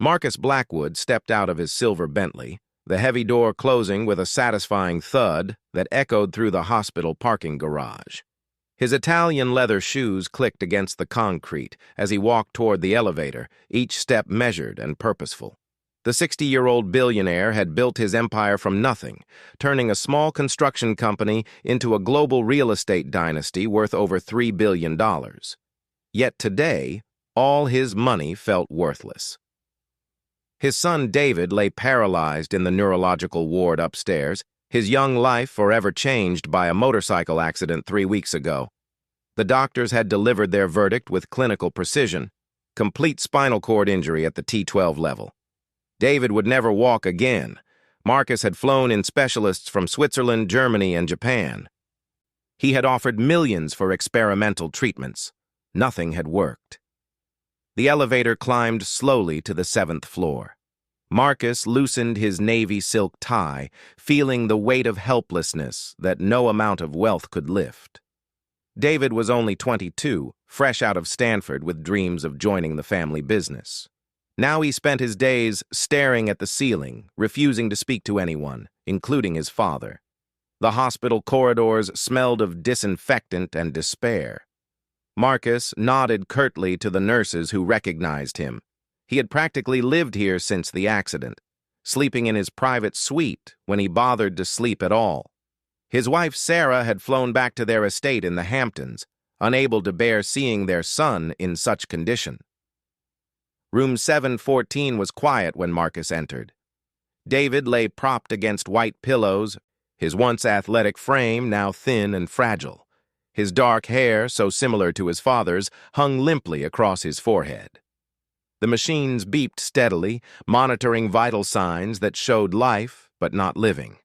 Marcus Blackwood stepped out of his silver Bentley, the heavy door closing with a satisfying thud that echoed through the hospital parking garage. His Italian leather shoes clicked against the concrete as he walked toward the elevator, each step measured and purposeful. The 60-year-old billionaire had built his empire from nothing, turning a small construction company into a global real estate dynasty worth over $3 billion. Yet today, all his money felt worthless. His son David lay paralyzed in the neurological ward upstairs, his young life forever changed by a motorcycle accident 3 weeks ago. The doctors had delivered their verdict with clinical precision: complete spinal cord injury at the T12 level. David would never walk again. Marcus had flown in specialists from Switzerland, Germany, and Japan. He had offered millions for experimental treatments. Nothing had worked. The elevator climbed slowly to the 7th floor. Marcus loosened his navy silk tie, feeling the weight of helplessness that no amount of wealth could lift. David was only 22, fresh out of Stanford with dreams of joining the family business. Now he spent his days staring at the ceiling, refusing to speak to anyone, including his father. The hospital corridors smelled of disinfectant and despair. Marcus nodded curtly to the nurses who recognized him. He had practically lived here since the accident, sleeping in his private suite when he bothered to sleep at all. His wife Sarah had flown back to their estate in the Hamptons, unable to bear seeing their son in such condition. Room 714 was quiet when Marcus entered. David lay propped against white pillows, his once athletic frame now thin and fragile. His dark hair, so similar to his father's, hung limply across his forehead. The machines beeped steadily, monitoring vital signs that showed life but not living.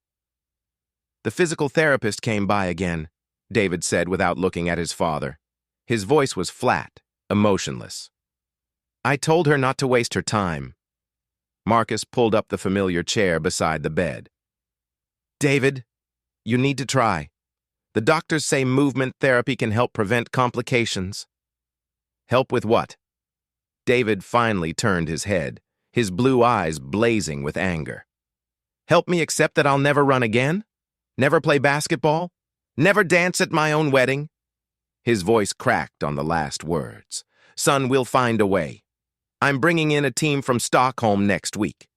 "The physical therapist came by again," David said without looking at his father. His voice was flat, emotionless. "I told her not to waste her time." Marcus pulled up the familiar chair beside the bed. "David, you need to try. The doctors say movement therapy can help prevent complications." "Help with what?" David finally turned his head, his blue eyes blazing with anger. "Help me accept that I'll never run again? Never play basketball? Never dance at my own wedding?" His voice cracked on the last words. "Son, we'll find a way. I'm bringing in a team from Stockholm next week.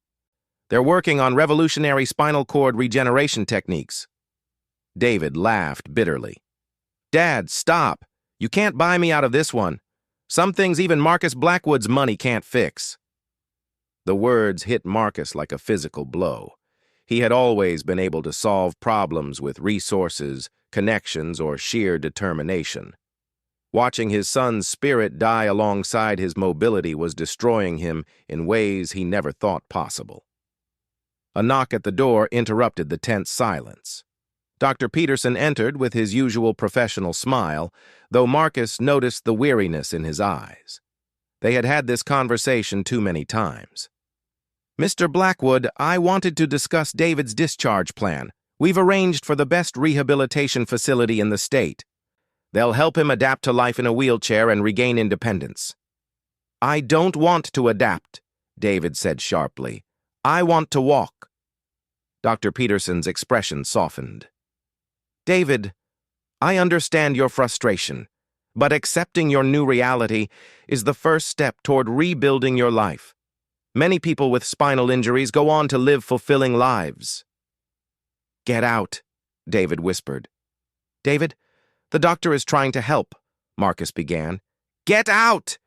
They're working on revolutionary spinal cord regeneration techniques." David laughed bitterly. "Dad, stop. You can't buy me out of this one. Some things even Marcus Blackwood's money can't fix." The words hit Marcus like a physical blow. He had always been able to solve problems with resources, connections, or sheer determination. Watching his son's spirit die alongside his mobility was destroying him in ways he never thought possible. A knock at the door interrupted the tense silence. Dr. Peterson entered with his usual professional smile, though Marcus noticed the weariness in his eyes. They had had this conversation too many times. "Mr. Blackwood, I wanted to discuss David's discharge plan. We've arranged for the best rehabilitation facility in the state. They'll help him adapt to life in a wheelchair and regain independence." "I don't want to adapt," David said sharply. "I want to walk." Dr. Peterson's expression softened. "David, I understand your frustration, but accepting your new reality is the first step toward rebuilding your life. Many people with spinal injuries go on to live fulfilling lives." "Get out," David whispered. "David, the doctor is trying to help," Marcus began. "Get out!"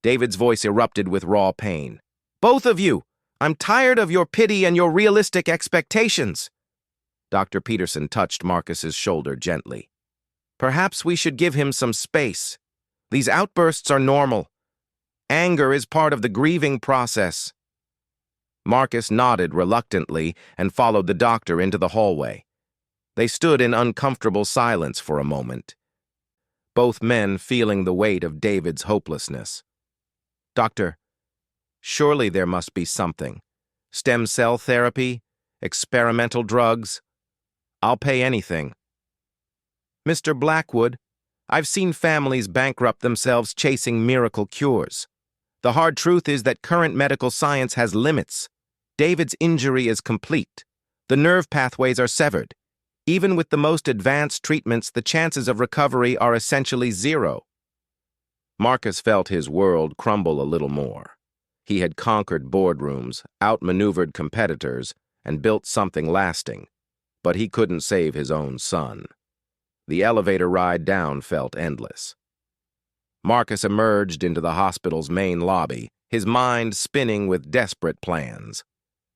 David's voice erupted with raw pain. "Both of you! I'm tired of your pity and your realistic expectations." Dr. Peterson touched Marcus's shoulder gently. "Perhaps we should give him some space. These outbursts are normal. Anger is part of the grieving process." Marcus nodded reluctantly and followed the doctor into the hallway. They stood in uncomfortable silence for a moment, both men feeling the weight of David's hopelessness. "Doctor, surely there must be something. Stem cell therapy? Experimental drugs? I'll pay anything." "Mr. Blackwood, I've seen families bankrupt themselves chasing miracle cures. The hard truth is that current medical science has limits. David's injury is complete. The nerve pathways are severed. Even with the most advanced treatments, the chances of recovery are essentially zero. Marcus felt his world crumble a little more. He had conquered boardrooms, outmaneuvered competitors, and built something lasting. But he couldn't save his own son. The elevator ride down felt endless. Marcus emerged into the hospital's main lobby, his mind spinning with desperate plans.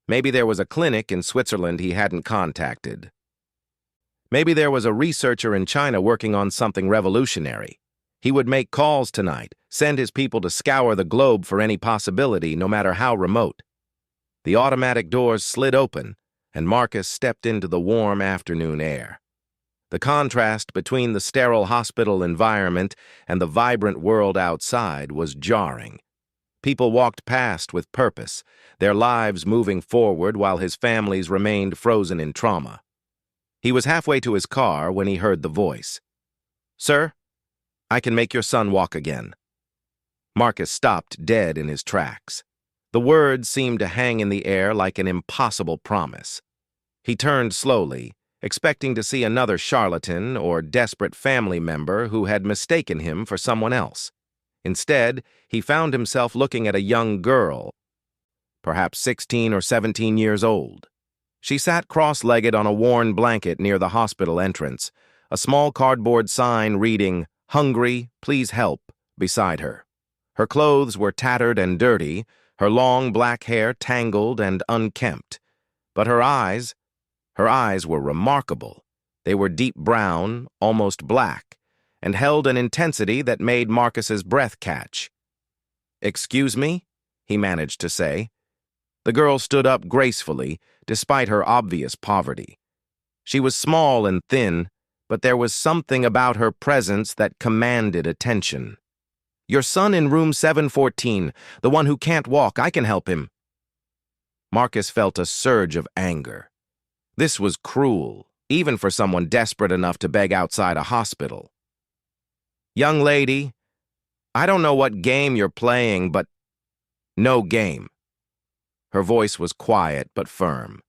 Maybe there was a clinic in Switzerland he hadn't contacted. Maybe there was a researcher in China working on something revolutionary. He would make calls tonight, send his people to scour the globe for any possibility, no matter how remote. The automatic doors slid open, and Marcus stepped into the warm afternoon air. The contrast between the sterile hospital environment and the vibrant world outside was jarring. People walked past with purpose, their lives moving forward while his families remained frozen in trauma. He was halfway to his car when he heard the voice. "Sir, I can make your son walk again." Marcus stopped dead in his tracks. The words seemed to hang in the air like an impossible promise. He turned slowly, expecting to see another charlatan or desperate family member who had mistaken him for someone else. Instead, he found himself looking at a young girl, perhaps 16 or 17 years old. She sat cross-legged on a worn blanket near the hospital entrance, a small cardboard sign reading, "Hungry, please help," beside her. Her clothes were tattered and dirty, her long black hair tangled and unkempt. But her eyes were remarkable. They were deep brown, almost black, and held an intensity that made Marcus's breath catch. "Excuse me?" he managed to say. The girl stood up gracefully, despite her obvious poverty. She was small and thin, but there was something about her presence that commanded attention. "Your son in room 714, the one who can't walk, I can help him." Marcus felt a surge of anger. This was cruel, even for someone desperate enough to beg outside a hospital. "Young lady, I don't know what game you're playing, but no game." Her voice was quiet but firm.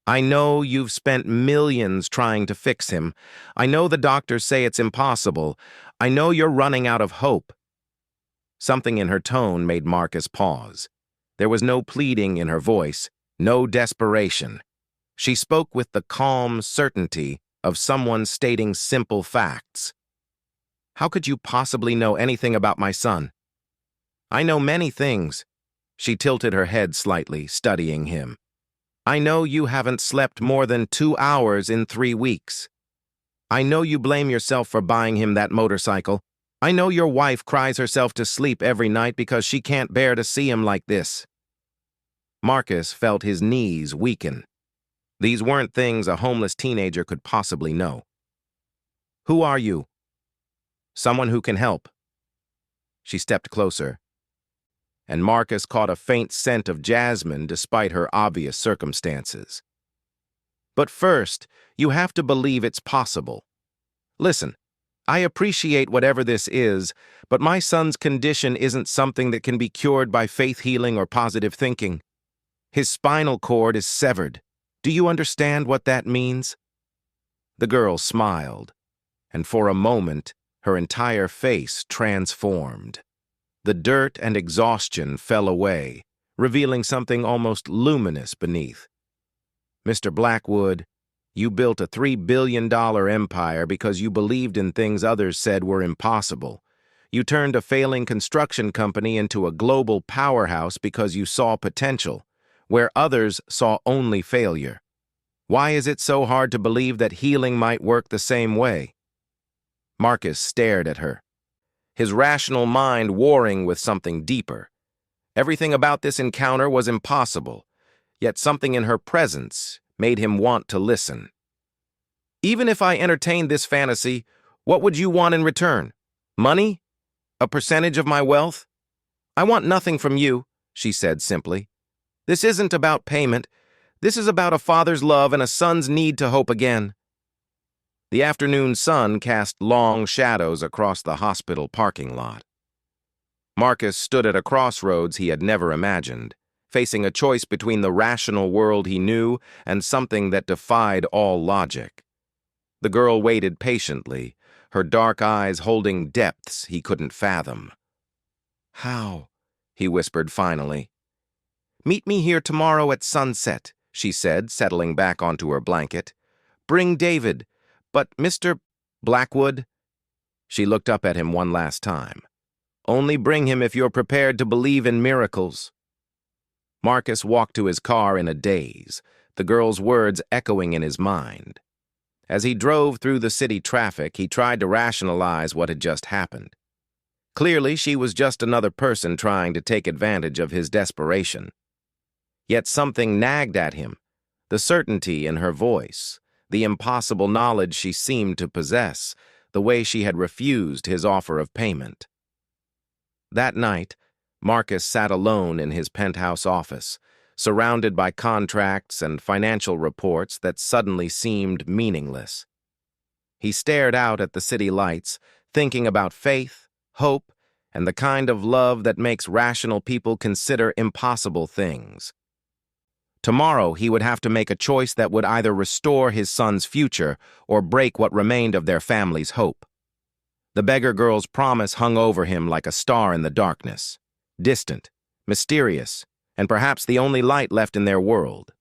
"I know you've spent millions trying to fix him. I know the doctors say it's impossible. I know you're running out of hope." Something in her tone made Marcus pause. There was no pleading in her voice, no desperation. She spoke with the calm certainty of someone stating simple facts. "How could you possibly know anything about my son?" "I know many things." She tilted her head slightly, studying him. "I know you haven't slept more than 2 hours in 3 weeks. I know you blame yourself for buying him that motorcycle. I know your wife cries herself to sleep every night because she can't bear to see him like this." Marcus felt his knees weaken. These weren't things a homeless teenager could possibly know. "Who are you?" "Someone who can help." She stepped closer, and Marcus caught a faint scent of jasmine despite her obvious circumstances. "But first, you have to believe it's possible. Listen, I appreciate whatever this is, but my son's condition isn't something that can be cured by faith healing or positive thinking. His spinal cord is severed. Do you understand what that means?" The girl smiled, and for a moment, her entire face transformed. The dirt and exhaustion fell away, revealing something almost luminous beneath. "Mr. Blackwood, you built a $3 billion empire because you believed in things others said were impossible. You turned a failing construction company into a global powerhouse because you saw potential, where others saw only failure. Why is it so hard to believe that healing might work the same way?" Marcus stared at her, his rational mind warring with something deeper. Everything about this encounter was impossible, yet something in her presence made him want to listen. "Even if I entertained this fantasy, what would you want in return? Money? A percentage of my wealth?" "I want nothing from you," she said simply. "This isn't about payment. This is about a father's love and a son's need to hope again." The afternoon sun cast long shadows across the hospital parking lot. Marcus stood at a crossroads he had never imagined, facing a choice between the rational world he knew and something that defied all logic. The girl waited patiently, her dark eyes holding depths he couldn't fathom. "How?" he whispered finally. "Meet me here tomorrow at sunset," she said, settling back onto her blanket. "Bring David, but Mr. Blackwood—" She looked up at him one last time. "Only bring him if you're prepared to believe in miracles." Marcus walked to his car in a daze, the girl's words echoing in his mind. As he drove through the city traffic, he tried to rationalize what had just happened. Clearly, she was just another person trying to take advantage of his desperation. Yet something nagged at him, the certainty in her voice, the impossible knowledge she seemed to possess, the way she had refused his offer of payment. That night, Marcus sat alone in his penthouse office, surrounded by contracts and financial reports that suddenly seemed meaningless. He stared out at the city lights, thinking about faith, hope, and the kind of love that makes rational people consider impossible things. Tomorrow he would have to make a choice that would either restore his son's future or break what remained of their family's hope. The beggar girl's promise hung over him like a star in the darkness, distant, mysterious, and perhaps the only light left in their world.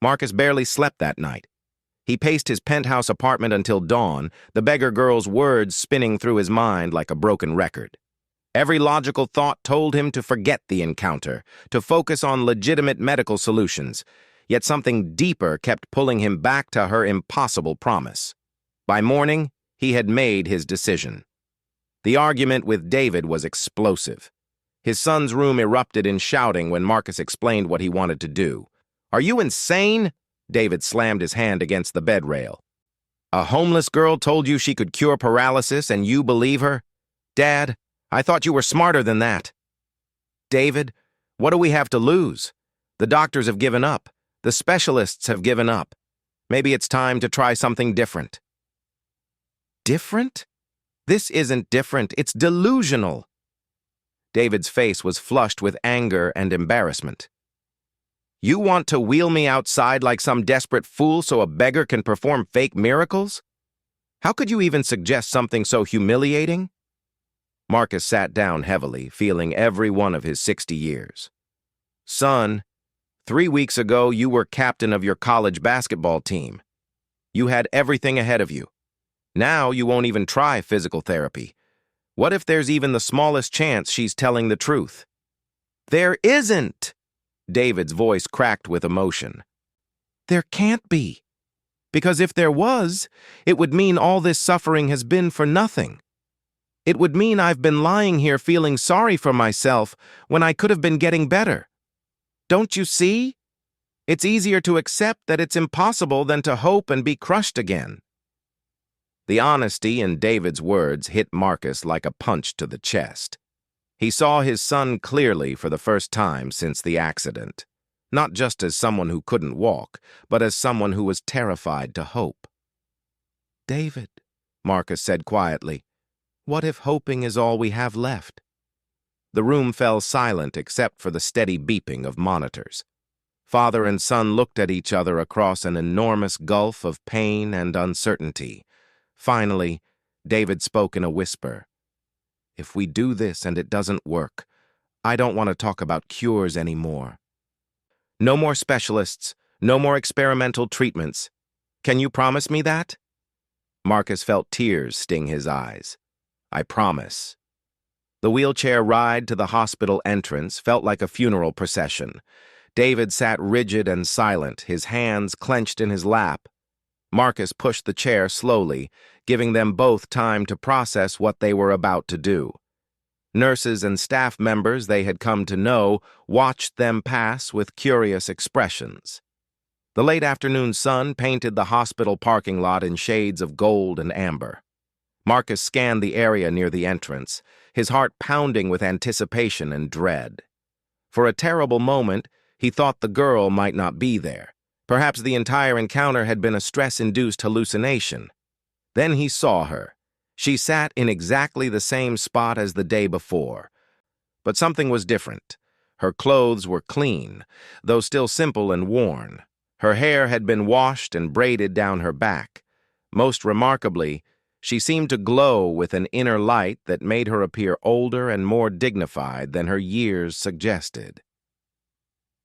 Marcus barely slept that night. He paced his penthouse apartment until dawn, the beggar girl's words spinning through his mind like a broken record. Every logical thought told him to forget the encounter, to focus on legitimate medical solutions, yet something deeper kept pulling him back to her impossible promise. By morning, he had made his decision. The argument with David was explosive. His son's room erupted in shouting when Marcus explained what he wanted to do. "Are you insane?" David slammed his hand against the bed rail. "A homeless girl told you she could cure paralysis and you believe her? Dad, I thought you were smarter than that." "David, what do we have to lose? The doctors have given up. The specialists have given up. Maybe it's time to try something different." "Different? This isn't different. It's delusional." David's face was flushed with anger and embarrassment. "You want to wheel me outside like some desperate fool so a beggar can perform fake miracles? How could you even suggest something so humiliating?" Marcus sat down heavily, feeling every one of his 60 years. "Son, 3 weeks ago you were captain of your college basketball team. You had everything ahead of you. Now you won't even try physical therapy. What if there's even the smallest chance she's telling the truth?" "There isn't!" David's voice cracked with emotion. "There can't be. Because if there was, it would mean all this suffering has been for nothing. It would mean I've been lying here feeling sorry for myself when I could have been getting better. Don't you see? It's easier to accept that it's impossible than to hope and be crushed again." The honesty in David's words hit Marcus like a punch to the chest. He saw his son clearly for the first time since the accident, not just as someone who couldn't walk, but as someone who was terrified to hope. "David," Marcus said quietly, "what if hoping is all we have left?" The room fell silent except for the steady beeping of monitors. Father and son looked at each other across an enormous gulf of pain and uncertainty. Finally, David spoke in a whisper. "If we do this and it doesn't work, I don't want to talk about cures anymore. No more specialists, no more experimental treatments. Can you promise me that?" Marcus felt tears sting his eyes. "I promise." The wheelchair ride to the hospital entrance felt like a funeral procession. David sat rigid and silent, his hands clenched in his lap. Marcus pushed the chair slowly, giving them both time to process what they were about to do. Nurses and staff members they had come to know watched them pass with curious expressions. The late afternoon sun painted the hospital parking lot in shades of gold and amber. Marcus scanned the area near the entrance, his heart pounding with anticipation and dread. For a terrible moment, he thought the girl might not be there. Perhaps the entire encounter had been a stress-induced hallucination. Then he saw her. She sat in exactly the same spot as the day before. But something was different. Her clothes were clean, though still simple and worn. Her hair had been washed and braided down her back. Most remarkably, she seemed to glow with an inner light that made her appear older and more dignified than her years suggested.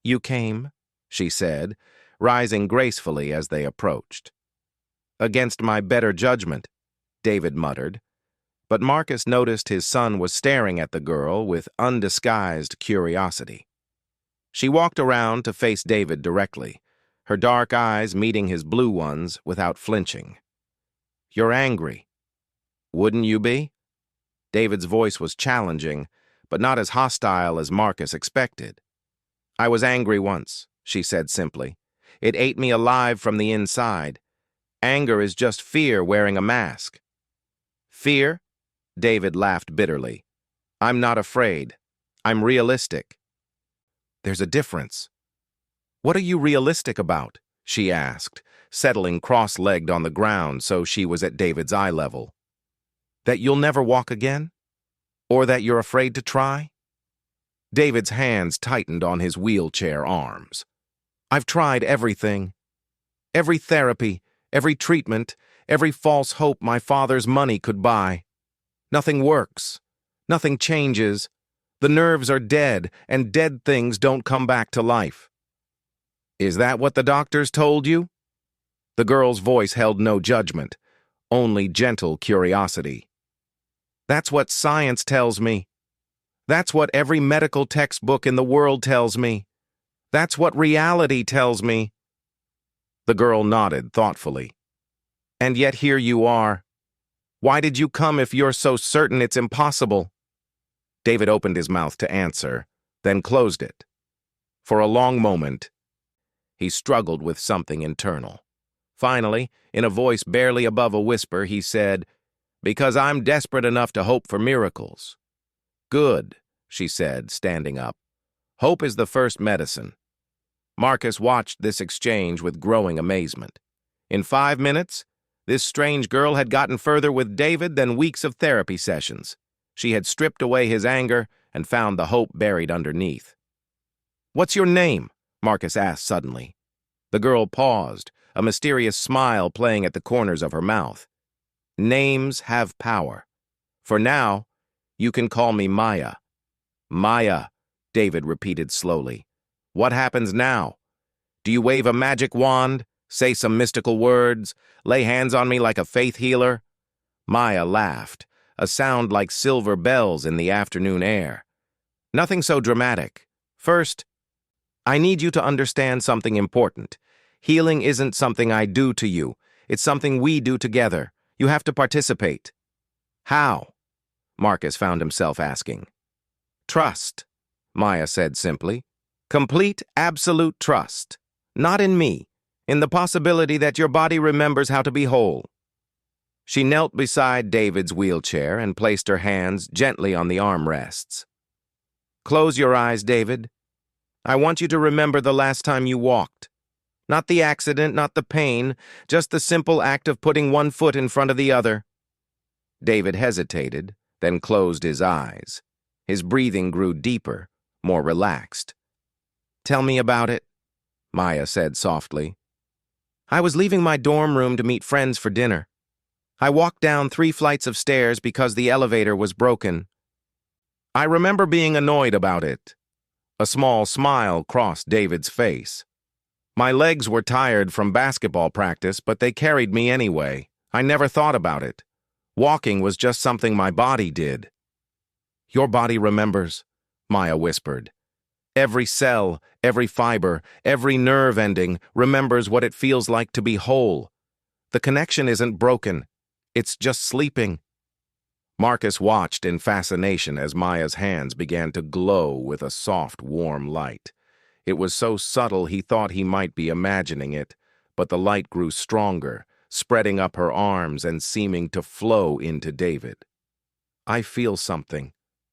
"You came," she said, rising gracefully as they approached. "Against my better judgment," David muttered. But Marcus noticed his son was staring at the girl with undisguised curiosity. She walked around to face David directly, her dark eyes meeting his blue ones without flinching. "You're angry. Wouldn't you be?" David's voice was challenging, but not as hostile as Marcus expected. "I was angry once," she said simply. "It ate me alive from the inside. Anger is just fear wearing a mask." "Fear?" David laughed bitterly. "I'm not afraid. I'm realistic." "There's a difference." "What are you realistic about?" she asked, settling cross-legged on the ground so she was at David's eye level. "That you'll never walk again? Or that you're afraid to try?" David's hands tightened on his wheelchair arms. "I've tried everything. Every therapy, every treatment, every false hope my father's money could buy. Nothing works. Nothing changes. The nerves are dead, and dead things don't come back to life." "Is that what the doctors told you?" The girl's voice held no judgment, only gentle curiosity. "That's what science tells me. That's what every medical textbook in the world tells me. That's what reality tells me." The girl nodded thoughtfully. "And yet here you are. Why did you come if you're so certain it's impossible?" David opened his mouth to answer, then closed it. For a long moment, he struggled with something internal. Finally, in a voice barely above a whisper, he said, "Because I'm desperate enough to hope for miracles." "Good," she said, standing up. "Hope is the first medicine." Marcus watched this exchange with growing amazement. In 5 minutes, this strange girl had gotten further with David than weeks of therapy sessions. She had stripped away his anger and found the hope buried underneath. "What's your name?" Marcus asked suddenly. The girl paused, a mysterious smile playing at the corners of her mouth. "Names have power. For now, you can call me Maya." "Maya," David repeated slowly. "What happens now? Do you wave a magic wand, say some mystical words, lay hands on me like a faith healer?" Maya laughed, a sound like silver bells in the afternoon air. "Nothing so dramatic. First, I need you to understand something important. Healing isn't something I do to you. It's something we do together. You have to participate." "How?" Marcus found himself asking. "Trust," Maya said simply. "Complete, absolute trust. Not in me, in the possibility that your body remembers how to be whole." She knelt beside David's wheelchair and placed her hands gently on the armrests. "Close your eyes, David. I want you to remember the last time you walked. Not the accident, not the pain, just the simple act of putting one foot in front of the other." David hesitated, then closed his eyes. His breathing grew deeper, more relaxed. "Tell me about it," Maya said softly. "I was leaving my dorm room to meet friends for dinner. I walked down 3 flights of stairs because the elevator was broken. I remember being annoyed about it." A small smile crossed David's face. "My legs were tired from basketball practice, but they carried me anyway. I never thought about it. Walking was just something my body did." "Your body remembers," Maya whispered. "Every cell, every fiber, every nerve ending remembers what it feels like to be whole. The connection isn't broken. It's just sleeping." Marcus watched in fascination as Maya's hands began to glow with a soft, warm light. It was so subtle he thought he might be imagining it, but the light grew stronger, spreading up her arms and seeming to flow into David. "I feel something,"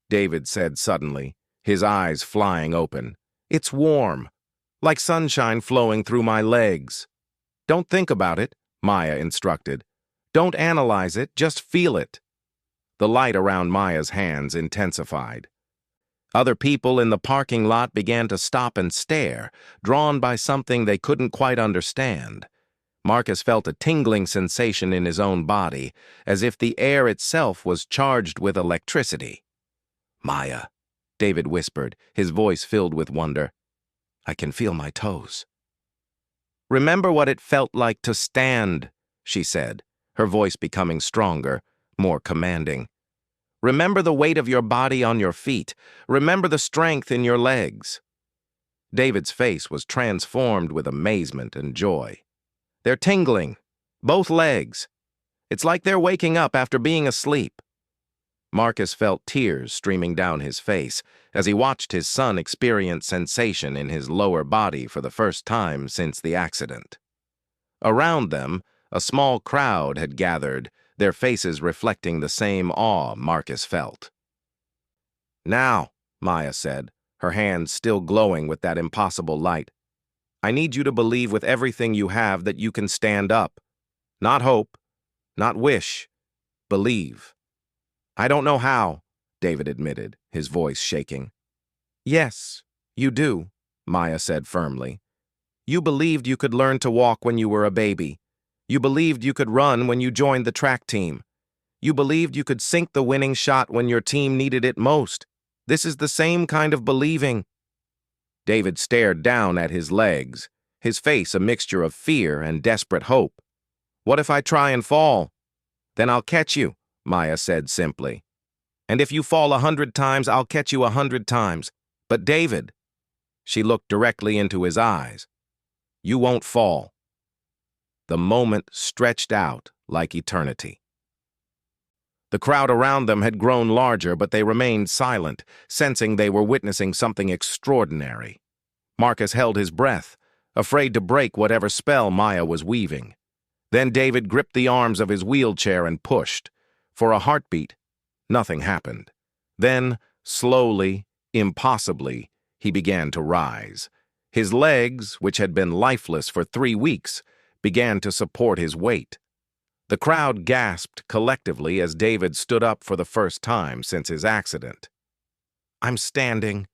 David said suddenly, his eyes flying open. "It's warm, like sunshine flowing through my legs." "Don't think about it," Maya instructed. "Don't analyze it, just feel it." The light around Maya's hands intensified. Other people in the parking lot began to stop and stare, drawn by something they couldn't quite understand. Marcus felt a tingling sensation in his own body, as if the air itself was charged with electricity. "Maya," David whispered, his voice filled with wonder. "I can feel my toes." "Remember what it felt like to stand," she said, her voice becoming stronger, more commanding. "Remember the weight of your body on your feet. Remember the strength in your legs." David's face was transformed with amazement and joy. "They're tingling. Both legs. It's like they're waking up after being asleep." Marcus felt tears streaming down his face as he watched his son experience sensation in his lower body for the first time since the accident. Around them, a small crowd had gathered, their faces reflecting the same awe Marcus felt. "Now," Maya said, her hands still glowing with that impossible light, "I need you to believe with everything you have that you can stand up. Not hope, not wish, believe." "I don't know how," David admitted, his voice shaking. "Yes, you do," Maya said firmly. "You believed you could learn to walk when you were a baby. You believed you could run when you joined the track team. You believed you could sink the winning shot when your team needed it most. This is the same kind of believing." David stared down at his legs, his face a mixture of fear and desperate hope. "What if I try and fall?" "Then I'll catch you," Maya said simply. "And if you fall 100 times, I'll catch you 100 times. But David," she looked directly into his eyes, "you won't fall." The moment stretched out like eternity. The crowd around them had grown larger, but they remained silent, sensing they were witnessing something extraordinary. Marcus held his breath, afraid to break whatever spell Maya was weaving. Then David gripped the arms of his wheelchair and pushed. For a heartbeat, nothing happened. Then, slowly, impossibly, he began to rise. His legs, which had been lifeless for 3 weeks, began to support his weight. The crowd gasped collectively as David stood up for the first time since his accident. "I'm standing,"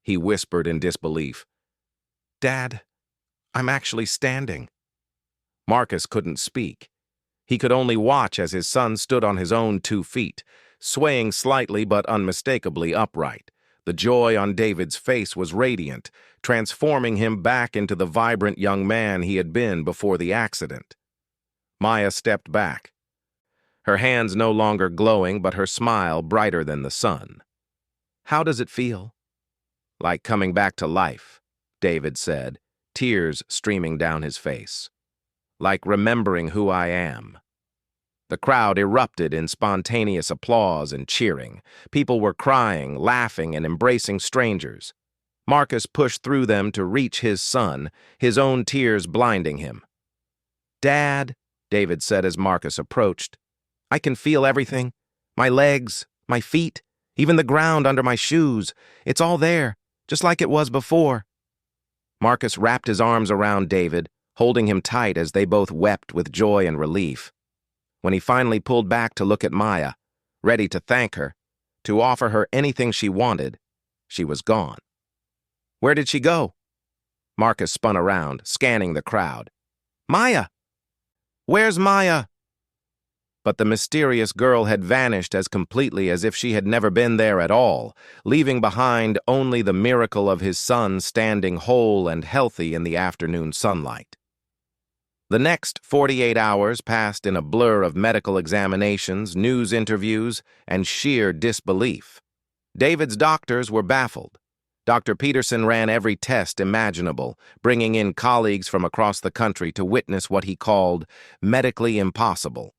he whispered in disbelief. "Dad, I'm actually standing." Marcus couldn't speak. He could only watch as his son stood on his own 2 feet, swaying slightly but unmistakably upright. The joy on David's face was radiant, transforming him back into the vibrant young man he had been before the accident. Maya stepped back, her hands no longer glowing but her smile brighter than the sun. "How does it feel?" "Like coming back to life," David said, tears streaming down his face. "Like remembering who I am." The crowd erupted in spontaneous applause and cheering. People were crying, laughing, and embracing strangers. Marcus pushed through them to reach his son, his own tears blinding him. "Dad," David said as Marcus approached, "I can feel everything. My legs, my feet, even the ground under my shoes. It's all there, just like it was before." Marcus wrapped his arms around David, holding him tight as they both wept with joy and relief. When he finally pulled back to look at Maya, ready to thank her, to offer her anything she wanted, she was gone. "Where did she go?" Marcus spun around, scanning the crowd. "Maya! Where's Maya?" But the mysterious girl had vanished as completely as if she had never been there at all, leaving behind only the miracle of his son standing whole and healthy in the afternoon sunlight. The next 48 hours passed in a blur of medical examinations, news interviews, and sheer disbelief. David's doctors were baffled. Dr. Peterson ran every test imaginable, bringing in colleagues from across the country to witness what he called medically impossible.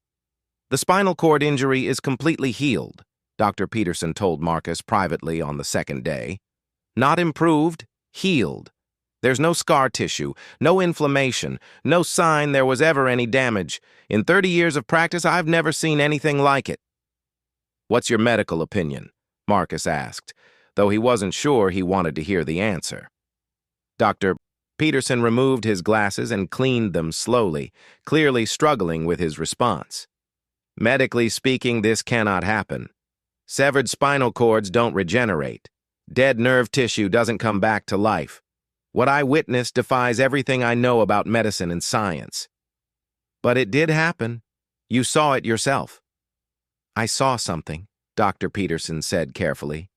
"The spinal cord injury is completely healed," Dr. Peterson told Marcus privately on the second day. "Not improved, healed. There's no scar tissue, no inflammation, no sign there was ever any damage. In 30 years of practice, I've never seen anything like it." "What's your medical opinion?" Marcus asked, though he wasn't sure he wanted to hear the answer. Dr. Peterson removed his glasses and cleaned them slowly, clearly struggling with his response. "Medically speaking, this cannot happen. Severed spinal cords don't regenerate. Dead nerve tissue doesn't come back to life. What I witnessed defies everything I know about medicine and science. But it did happen. You saw it yourself. I saw something, Dr. Peterson said carefully.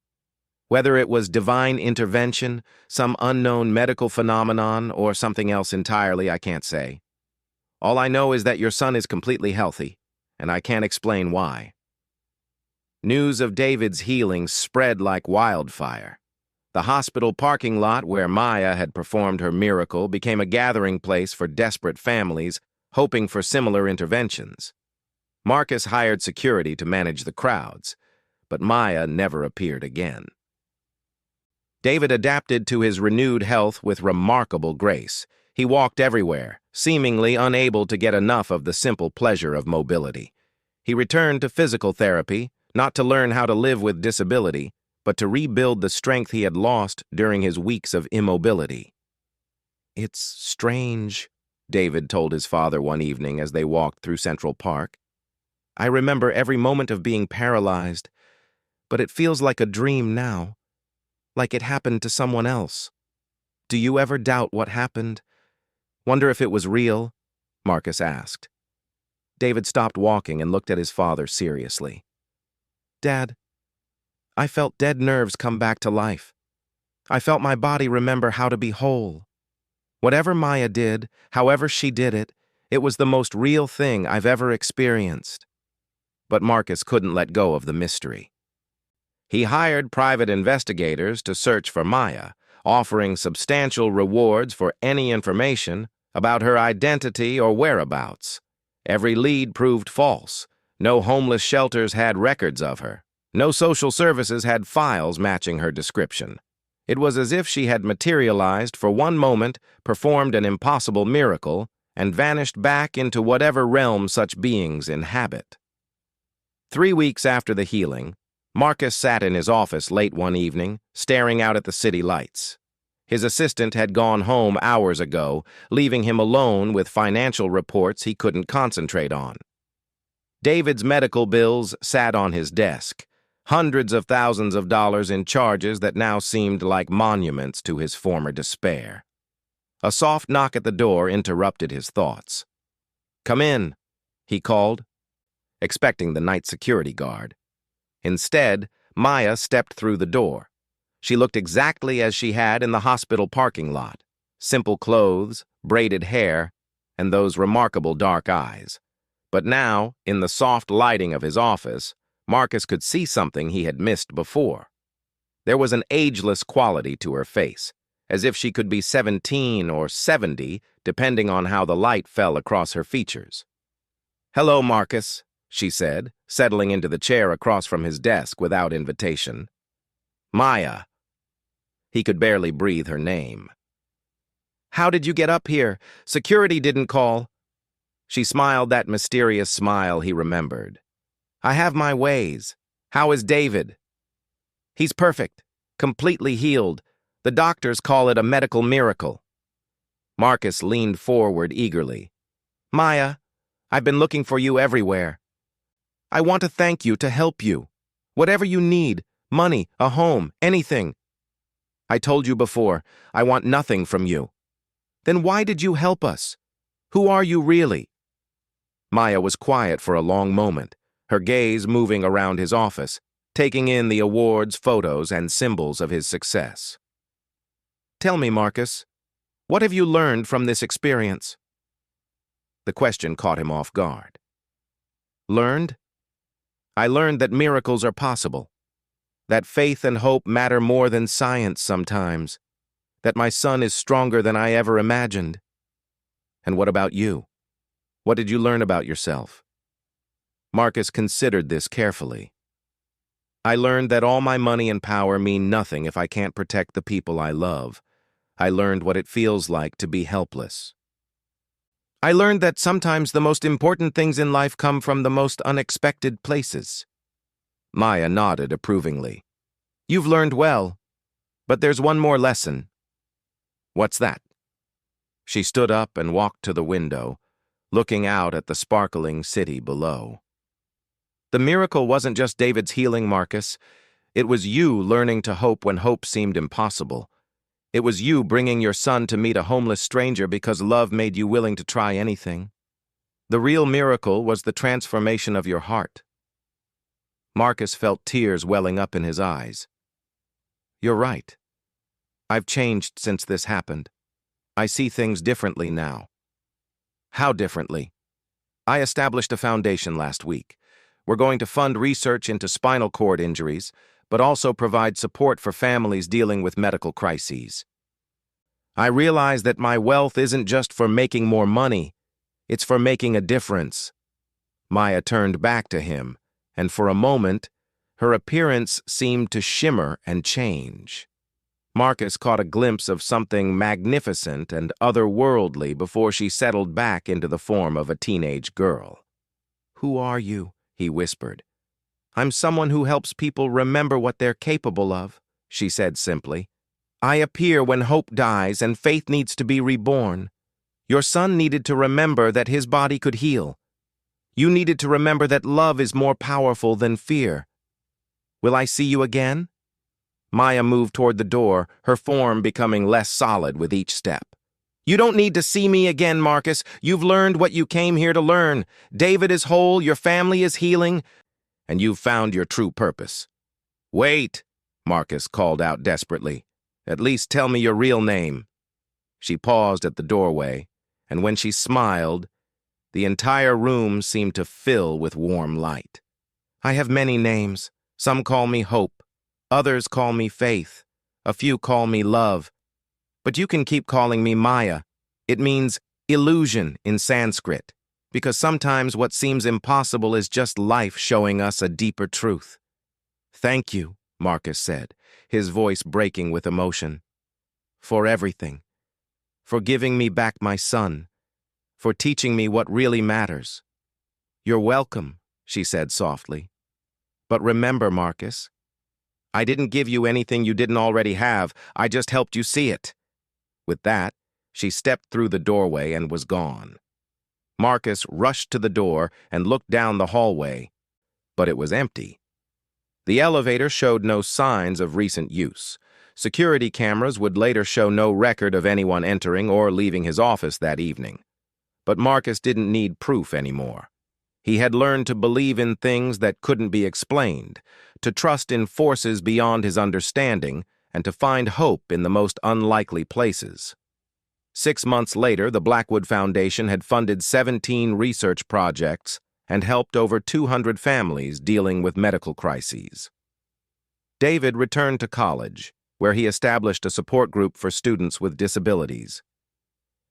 Whether it was divine intervention, some unknown medical phenomenon, or something else entirely, I can't say. All I know is that your son is completely healthy, and I can't explain why. News of David's healing spread like wildfire. The hospital parking lot where Maya had performed her miracle became a gathering place for desperate families hoping for similar interventions. Marcus hired security to manage the crowds, but Maya never appeared again. David adapted to his renewed health with remarkable grace. He walked everywhere, seemingly unable to get enough of the simple pleasure of mobility. He returned to physical therapy, not to learn how to live with disability, but to rebuild the strength he had lost during his weeks of immobility. "It's strange," David told his father one evening as they walked through Central Park. "I remember every moment of being paralyzed, but it feels like a dream now, like it happened to someone else. Do you ever doubt what happened? Wonder if it was real?" Marcus asked. David stopped walking and looked at his father seriously. "Dad, I felt dead nerves come back to life. I felt my body remember how to be whole. Whatever Maya did, however she did it, it was the most real thing I've ever experienced." But Marcus couldn't let go of the mystery. He hired private investigators to search for Maya, offering substantial rewards for any information about her identity or whereabouts. Every lead proved false. No homeless shelters had records of her. No social services had files matching her description. It was as if she had materialized for one moment, performed an impossible miracle, and vanished back into whatever realm such beings inhabit. 3 weeks after the healing, Marcus sat in his office late one evening, staring out at the city lights. His assistant had gone home hours ago, leaving him alone with financial reports he couldn't concentrate on. David's medical bills sat on his desk, hundreds of thousands of dollars in charges that now seemed like monuments to his former despair. A soft knock at the door interrupted his thoughts. "Come in," he called, expecting the night security guard. Instead, Maya stepped through the door. She looked exactly as she had in the hospital parking lot: simple clothes, braided hair, and those remarkable dark eyes. But now, in the soft lighting of his office, Marcus could see something he had missed before. There was an ageless quality to her face, as if she could be 17 or 70, depending on how the light fell across her features. "Hello, Marcus," she said, settling into the chair across from his desk without invitation. "Maya." He could barely breathe her name. "How did you get up here? Security didn't call." She smiled that mysterious smile he remembered. "I have my ways. How is David?" "He's perfect, completely healed. The doctors call it a medical miracle." Marcus leaned forward eagerly. "Maya, I've been looking for you everywhere. I want to thank you, to help you. Whatever you need, money, a home, anything. I told you before, I want nothing from you. Then why did you help us? Who are you really?" Maya was quiet for a long moment, her gaze moving around his office, taking in the awards, photos, and symbols of his success. "Tell me, Marcus, what have you learned from this experience?" The question caught him off guard. "Learned? I learned that miracles are possible, that faith and hope matter more than science sometimes, that my son is stronger than I ever imagined. And what about you? What did you learn about yourself?" Marcus considered this carefully. "I learned that all my money and power mean nothing if I can't protect the people I love. I learned what it feels like to be helpless. I learned that sometimes the most important things in life come from the most unexpected places." Maya nodded approvingly. "You've learned well, but there's one more lesson." "What's that?" She stood up and walked to the window, looking out at the sparkling city below. "The miracle wasn't just David's healing, Marcus. It was you learning to hope when hope seemed impossible. It was you bringing your son to meet a homeless stranger because love made you willing to try anything. The real miracle was the transformation of your heart. Marcus felt tears welling up in his eyes. You're right. I've changed since this happened. I see things differently now. How differently? I established a foundation last week. We're going to fund research into spinal cord injuries, but also provide support for families dealing with medical crises. I realize that my wealth isn't just for making more money, it's for making a difference. Maya turned back to him, and for a moment, her appearance seemed to shimmer and change. Marcus caught a glimpse of something magnificent and otherworldly before she settled back into the form of a teenage girl. "Who are you?" he whispered. "I'm someone who helps people remember what they're capable of," she said simply. "I appear when hope dies and faith needs to be reborn. Your son needed to remember that his body could heal. You needed to remember that love is more powerful than fear. Will I see you again?" Maya moved toward the door, her form becoming less solid with each step. "You don't need to see me again, Marcus. You've learned what you came here to learn. David is whole, your family is healing, and you've found your true purpose." "Wait," Marcus called out desperately. "At least tell me your real name." She paused at the doorway, and when she smiled, the entire room seemed to fill with warm light. "I have many names. Some call me Hope. Others call me Faith. A few call me Love. But you can keep calling me Maya. It means illusion in Sanskrit, because sometimes what seems impossible is just life showing us a deeper truth." "Thank you," Marcus said, his voice breaking with emotion. "For everything. For giving me back my son. For teaching me what really matters." "You're welcome," she said softly. "But remember, Marcus, I didn't give you anything you didn't already have. I just helped you see it." With that, she stepped through the doorway and was gone. Marcus rushed to the door and looked down the hallway, but it was empty. The elevator showed no signs of recent use. Security cameras would later show no record of anyone entering or leaving his office that evening. But Marcus didn't need proof anymore. He had learned to believe in things that couldn't be explained, to trust in forces beyond his understanding, and to find hope in the most unlikely places. 6 months later, the Blackwood Foundation had funded 17 research projects and helped over 200 families dealing with medical crises. David returned to college, where he established a support group for students with disabilities.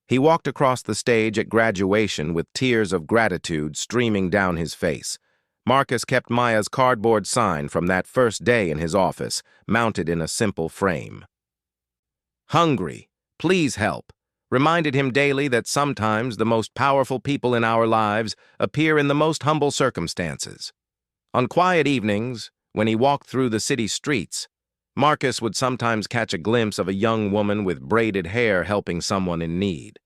He walked across the stage at graduation with tears of gratitude streaming down his face. Marcus kept Maya's cardboard sign from that first day in his office, mounted in a simple frame. "Hungry, please help," reminded him daily that sometimes the most powerful people in our lives appear in the most humble circumstances. On quiet evenings, when he walked through the city streets, Marcus would sometimes catch a glimpse of a young woman with braided hair helping someone in need.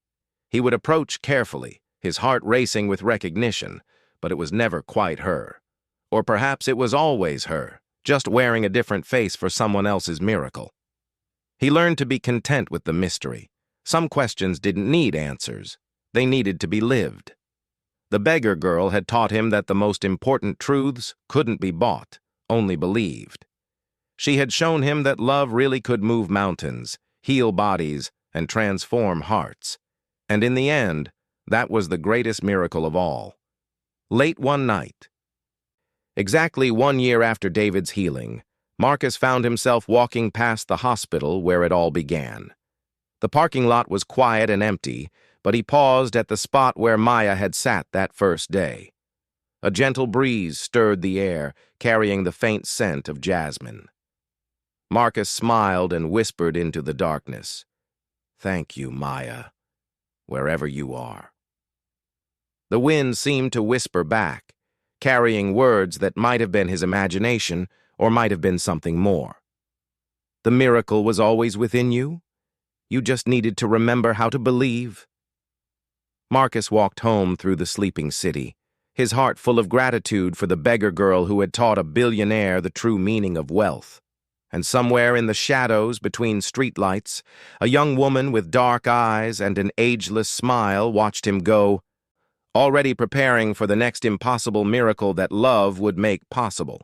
He would approach carefully, his heart racing with recognition, but it was never quite her. Or perhaps it was always her, just wearing a different face for someone else's miracle. He learned to be content with the mystery. Some questions didn't need answers. They needed to be lived. The beggar girl had taught him that the most important truths couldn't be bought, only believed. She had shown him that love really could move mountains, heal bodies, and transform hearts. And in the end, that was the greatest miracle of all. Late one night, exactly 1 year after David's healing, Marcus found himself walking past the hospital where it all began. The parking lot was quiet and empty, but he paused at the spot where Maya had sat that first day. A gentle breeze stirred the air, carrying the faint scent of jasmine. Marcus smiled and whispered into the darkness, "Thank you, Maya, wherever you are." The wind seemed to whisper back, carrying words that might have been his imagination or might have been something more. The miracle was always within you. You just needed to remember how to believe. Marcus walked home through the sleeping city, his heart full of gratitude for the beggar girl who had taught a billionaire the true meaning of wealth. And somewhere in the shadows between streetlights, a young woman with dark eyes and an ageless smile watched him go, already preparing for the next impossible miracle that love would make possible.